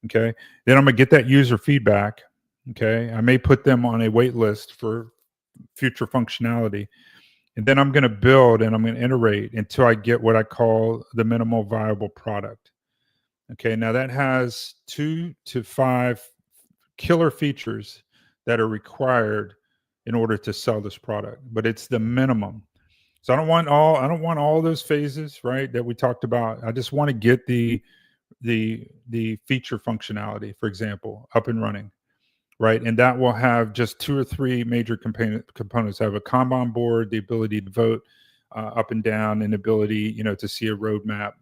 Speaker 1: Okay. Then I'm going to get that user feedback. Okay. I may put them on a wait list for future functionality. And then I'm going to build and I'm going to iterate until I get what I call the minimal viable product. Okay. Now that has 2 to 5 killer features that are required in order to sell this product, but it's the minimum. So I don't want all those phases, right, that we talked about. I just want to get the feature functionality, for example, up and running, right? And that will have just 2 or 3 major components. I have a Kanban board, the ability to vote up and down, and ability, to see a roadmap,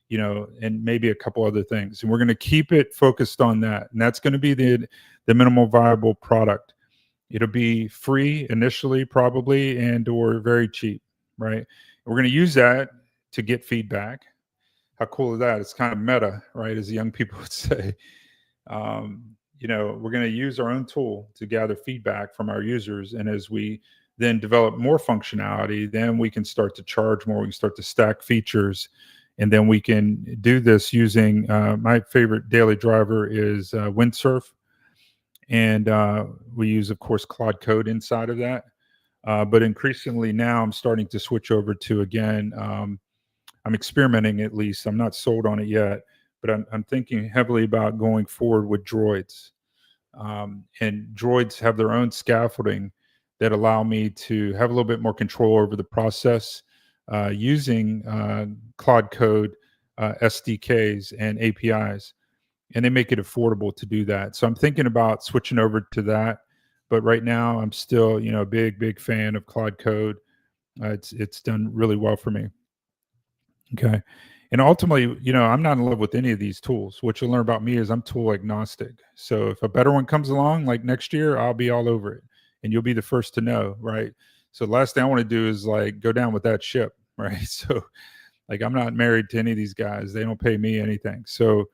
Speaker 1: and maybe a couple other things. And we're going to keep it focused on that. And that's going to be the minimal viable product. It'll be free initially, probably, and or very cheap, right? We're going to use that to get feedback. How cool is that? It's kind of meta, right? As the young people would say. We're going to use our own tool to gather feedback from our users. And as we then develop more functionality, then we can start to charge more. We can start to stack features. And then we can do this using my favorite daily driver is Windsurf. And we use, of course, Claude Code inside of that. But increasingly now I'm starting to switch over to, again, I'm experimenting at least. I'm not sold on it yet, but I'm thinking heavily about going forward with droids. And droids have their own scaffolding that allow me to have a little bit more control over the process using Claude Code SDKs and APIs. And they make it affordable to do that. So I'm thinking about switching over to that. But right now I'm still, a big fan of Claude Code. It's done really well for me. Okay. And ultimately, I'm not in love with any of these tools. What you'll learn about me is I'm tool agnostic. So if a better one comes along, like next year, I'll be all over it and you'll be the first to know. Right. So the last thing I want to do is like go down with that ship. Right. So like, I'm not married to any of these guys. They don't pay me anything. So,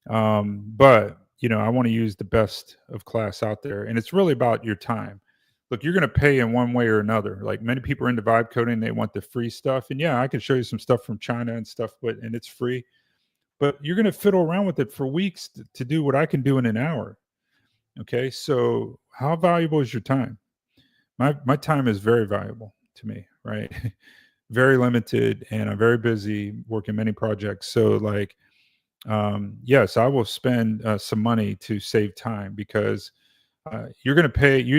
Speaker 1: but I want to use the best of class out there. And it's really about your time. Look, you're going to pay in one way or another. Like many people are into vibe coding. They want the free stuff. And yeah, I can show you some stuff from China and stuff, and it's free, but you're going to fiddle around with it for weeks to do what I can do in an hour. Okay. So how valuable is your time? My time is very valuable to me, right? Very limited, and I'm very busy working many projects. So like, yes, I will spend some money to save time because you're either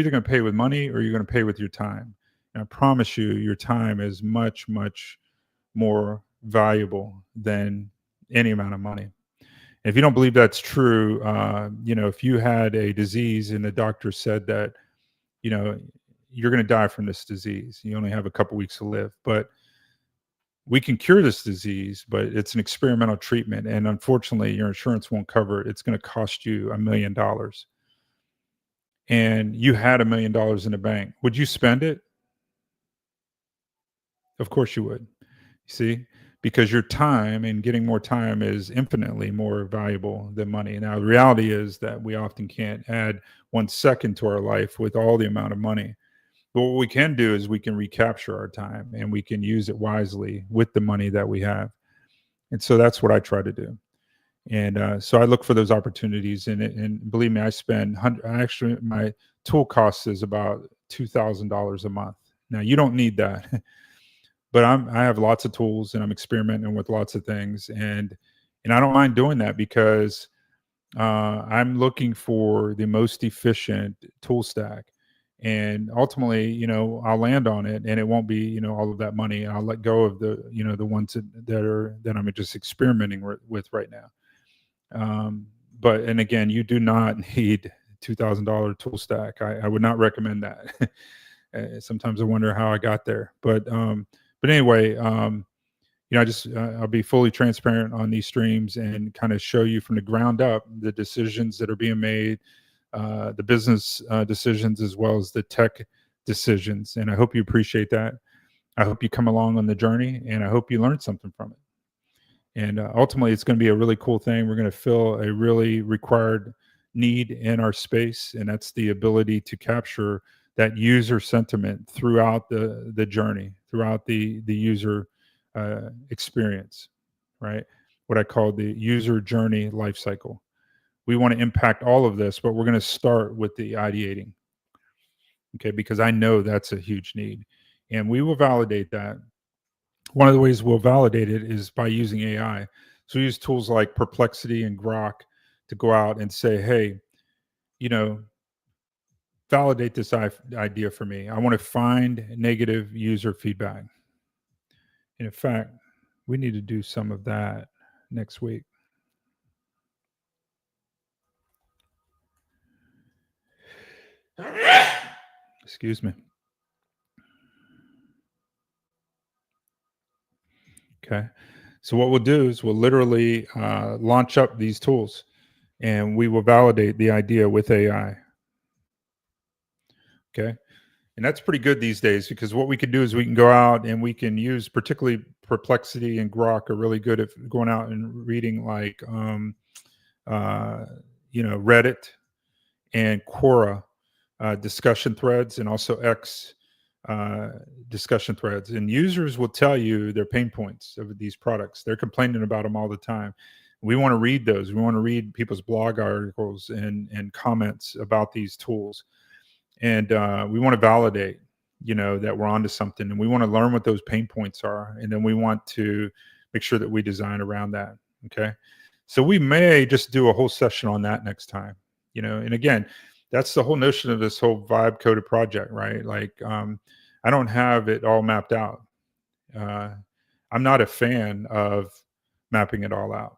Speaker 1: going to pay with money or you're going to pay with your time. And I promise you, your time is much, much more valuable than any amount of money. And if you don't believe that's true, if you had a disease and the doctor said that, you're going to die from this disease, you only have a couple weeks to live, but we can cure this disease, but it's an experimental treatment. And unfortunately, your insurance won't cover it. It's going to cost you $1 million. And you had $1 million in the bank. Would you spend it? Of course you would. See, because your time and getting more time is infinitely more valuable than money. Now, the reality is that we often can't add 1 second to our life with all the amount of money. But what we can do is we can recapture our time and we can use it wisely with the money that we have. And so that's what I try to do. And so I look for those opportunities. And believe me, I spend actually my tool cost is about $2,000 a month. Now you don't need that, but I have lots of tools and I'm experimenting with lots of things, and I don't mind doing that because I'm looking for the most efficient tool stack. And ultimately, I'll land on it, and it won't be, all of that money. I'll let go of the ones that I'm just experimenting with right now. But and again, you do not need $2,000 tool stack. I would not recommend that. Sometimes I wonder how I got there, but anyway, I'll be fully transparent on these streams and kind of show you from the ground up the decisions that are being made, the business decisions as well as the tech decisions. And I hope you appreciate that. I hope you come along on the journey, and I hope you learn something from it. And ultimately, it's going to be a really cool thing. We're going to fill a really required need in our space, and that's the ability to capture that user sentiment throughout the journey, throughout the user experience, right? What I call the user journey life cycle. We want to impact all of this, but we're going to start with the ideating, okay? Because I know that's a huge need, and we will validate that. One of the ways we'll validate it is by using AI. So we use tools like Perplexity and Grok to go out and say, hey, validate this idea for me. I want to find negative user feedback. And in fact, we need to do some of that next week. Excuse me. Okay. So what we'll do is we'll literally launch up these tools, and we will validate the idea with AI. Okay. And that's pretty good these days, because what we can do is we can go out and we can use, particularly Perplexity and Grok are really good at going out and reading like, Reddit and Quora discussion threads, and also X discussion threads. And users will tell you their pain points of these products. They're complaining about them all the time. We want to read those. We want to read people's blog articles and comments about these tools. And we want to validate, that we're onto something, and we want to learn what those pain points are. And then we want to make sure that we design around that. Okay. So we may just do a whole session on that next time, and again, that's the whole notion of this whole vibe coded project, right? Like, I don't have it all mapped out. I'm not a fan of mapping it all out,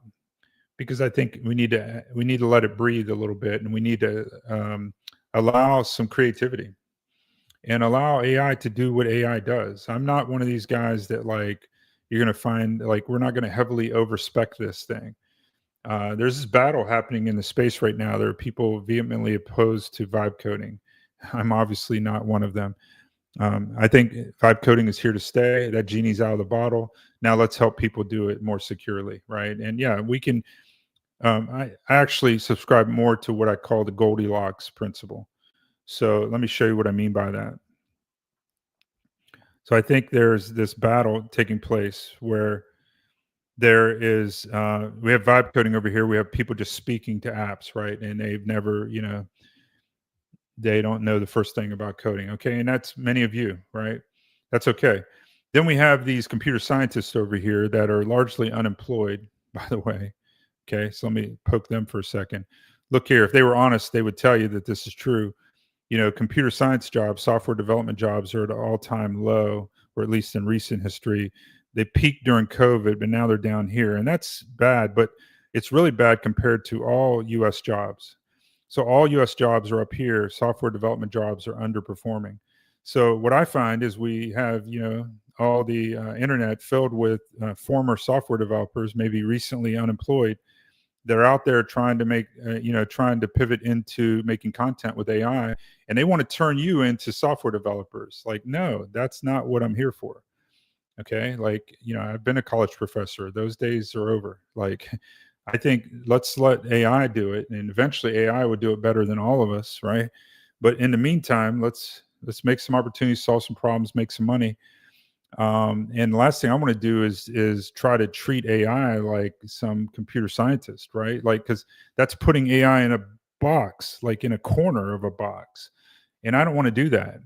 Speaker 1: because I think we need to let it breathe a little bit, and we need to allow some creativity and allow AI to do what AI does. I'm not one of these guys that, like, you're going to find, like, we're not going to heavily overspec this thing. There's this battle happening in the space right now. There are people vehemently opposed to vibe coding. I'm obviously not one of them. I think vibe coding is here to stay. That genie's out of the bottle. Now let's help people do it more securely, right? And yeah, we can. I actually subscribe more to what I call the Goldilocks principle. So let me show you what I mean by that. So I think there's this battle taking place where there is we have vibe coding over here. We have people just speaking to apps, right? And they've never, they don't know the first thing about coding. Okay. And that's many of you, right? That's okay. Then we have these computer scientists over here that are largely unemployed, by the way. Okay. So let me poke them for a second. Look here, if they were honest, they would tell you that this is true. Computer science jobs, software development jobs are at an all-time low, or at least in recent history. They peaked during COVID, but now they're down here. And that's bad, but it's really bad compared to all US jobs. So all US jobs are up here. Software development jobs are underperforming. So what I find is we have, all the internet filled with former software developers, maybe recently unemployed. They're out there trying to make, trying to pivot into making content with AI, and they want to turn you into software developers. Like, no, that's not what I'm here for. Okay. Like, I've been a college professor. Those days are over. Like, I think let's let AI do it, and eventually AI would do it better than all of us. Right. But in the meantime, let's Let's make some opportunities, solve some problems, make some money. And the last thing I want to do is try to treat AI like some computer scientist, right? Like, because that's putting AI in a box, like in a corner of a box, and I don't want to do that.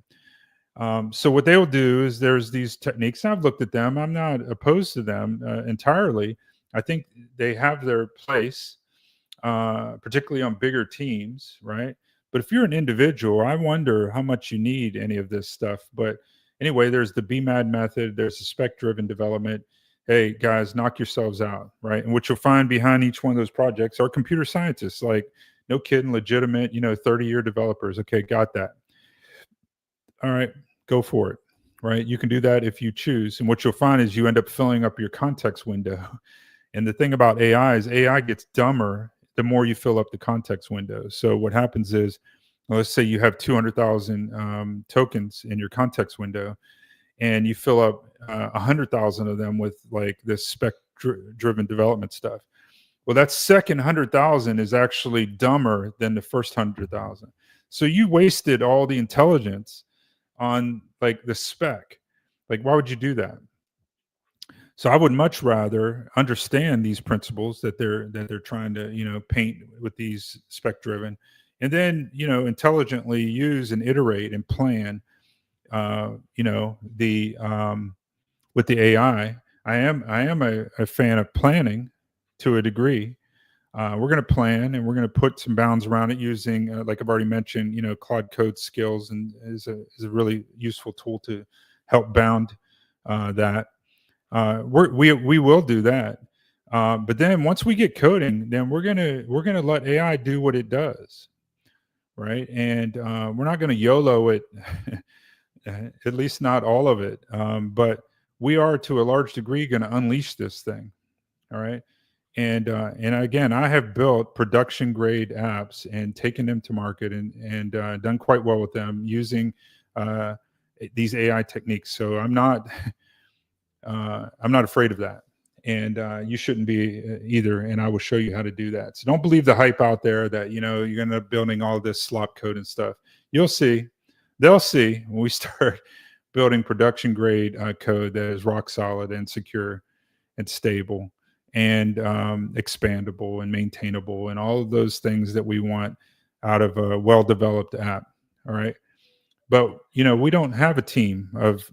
Speaker 1: So what they'll do is there's these techniques. I've looked at them. I'm not opposed to them entirely. I think they have their place, particularly on bigger teams, right? But if you're an individual, I wonder how much you need any of this stuff. But anyway, there's the BMAD method. There's the spec-driven development. Hey, guys, knock yourselves out, right? And what you'll find behind each one of those projects are computer scientists, like no kidding, legitimate, 30-year developers. Okay, got that. All right, go for it, right? You can do that if you choose. And what you'll find is you end up filling up your context window. And the thing about AI is AI gets dumber the more you fill up the context window. So what happens is, let's say you have 200,000 tokens in your context window, and you fill up 100,000 of them with like this spec-driven development stuff. Well, that second 100,000 is actually dumber than the first 100,000. So you wasted all the intelligence on like the spec. Like, why would you do that? So I would much rather understand these principles that they're trying to paint with these spec driven, and then intelligently use and iterate and plan. The with the AI, I am a fan of planning to a degree. We're going to plan and we're going to put some bounds around it using, like I've already mentioned, Claude Code skills, and is a really useful tool to help bound that. We will do that, but then once we get coding, then we're gonna let AI do what it does, right? And we're not gonna YOLO it, at least not all of it. But we are to a large degree going to unleash this thing, all right? And again, I have built production grade apps and taken them to market and done quite well with them using these AI techniques. So I'm not afraid of that, and you shouldn't be either. And I will show you how to do that. So don't believe the hype out there that you're going to end up building all this slop code and stuff. You'll see, they'll see when we start building production grade code that is rock solid and secure and stable and expandable and maintainable and all of those things that we want out of a well-developed app. All right. But we don't have a team of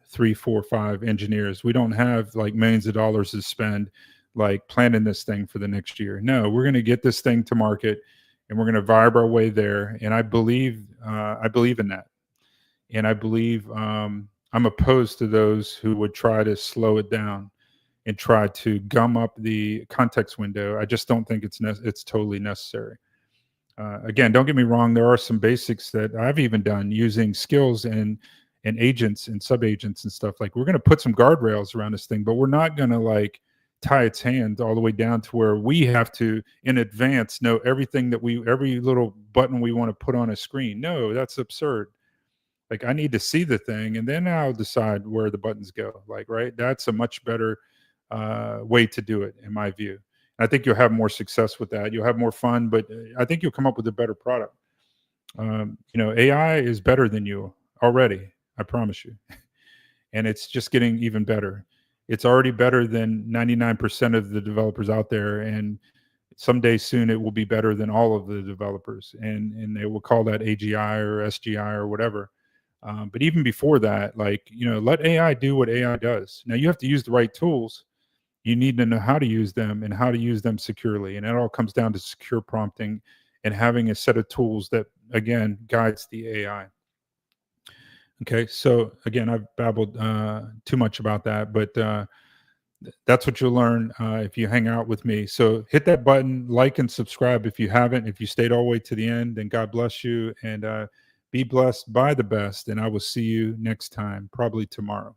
Speaker 1: 3, 4, 5 engineers. We don't have like millions of dollars to spend like planning this thing for the next year. No, we're going to get this thing to market and we're going to vibe our way there. And I believe in that. And I believe I'm opposed to those who would try to slow it down and try to gum up the context window. I just don't think it's totally necessary. Again, don't get me wrong. There are some basics that I've even done using skills and agents and sub-agents and stuff. Like, we're going to put some guardrails around this thing, but we're not going to like tie its hands all the way down to where we have to in advance know everything that every little button we want to put on a screen. No, that's absurd. Like, I need to see the thing and then I'll decide where the buttons go. Like, right. That's a much better way to do it, in my view. I think you'll have more success with that. You'll have more fun, but I think you'll come up with a better product. AI is better than you already. I promise you. And it's just getting even better. It's already better than 99% of the developers out there. And someday soon it will be better than all of the developers. And they will call that AGI or SGI or whatever. But even before that, like, let AI do what AI does. Now you have to use the right tools. You need to know how to use them and how to use them securely. And it all comes down to secure prompting and having a set of tools that, again, guides the AI. Okay, so again, I've babbled too much about that, but that's what you'll learn if you hang out with me. So hit that button, like and subscribe if you haven't. If you stayed all the way to the end, then God bless you, and be blessed by the best. And I will see you next time, probably tomorrow.